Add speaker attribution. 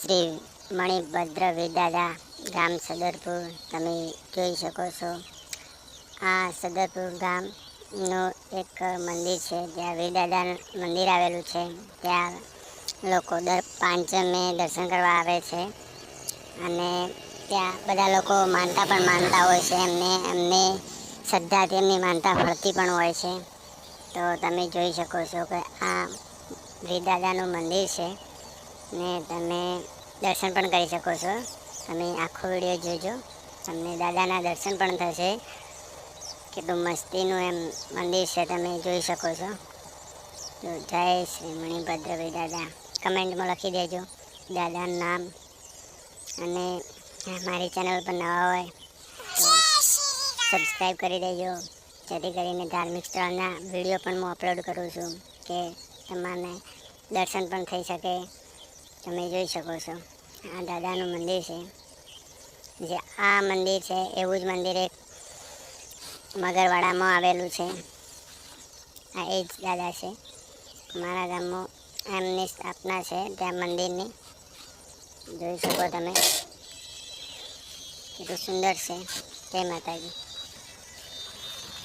Speaker 1: શ્રી મણિભદ્ર વીરદાદા ગામ સદરપુર તમે જોઈ શકો છો। આ સદરપુર ગામનું એક મંદિર છે, જ્યાં વીરદાદા મંદિર આવેલું છે। ત્યાં લોકો દર પાંચમે દર્શન કરવા આવે છે અને ત્યાં બધા લોકો માનતા હોય છે। એમને શ્રદ્ધાથી એમની માનતા ફળતી પણ હોય છે। તો તમે જોઈ શકો છો કે આ વીરદાદાનું મંદિર છે ને તમે દર્શન પણ કરી શકો છો। તમે આખો વિડીયો જોજો, તમને દાદાના દર્શન પણ થશે। કેટલું મસ્તીનું એમ મંદિર છે, તમે જોઈ શકો છો। તો જય શ્રી મણિભદ્ર વીરદાદા કમેન્ટમાં લખી દેજો દાદાનું નામ, અને મારી ચેનલ પર નવા હોય તો સબસ્ક્રાઈબ કરી દેજો, જેથી કરીને ધાર્મિક સ્થળના વિડીયો પણ હું અપલોડ કરું છું કે તમારે દર્શન પણ થઈ શકે। તમે જોઈ શકો છો આ દાદાનું મંદિર છે। જે આ મંદિર છે એવું જ મંદિર એક મગરવાડામાં આવેલું છે। આ એ જ દાદા છે। અમારા ગામમાં એમની સ્થાપના છે ત્યાં મંદિરની, જોઈ શકો તમે, કેટલું સુંદર છે। જય માતાજી।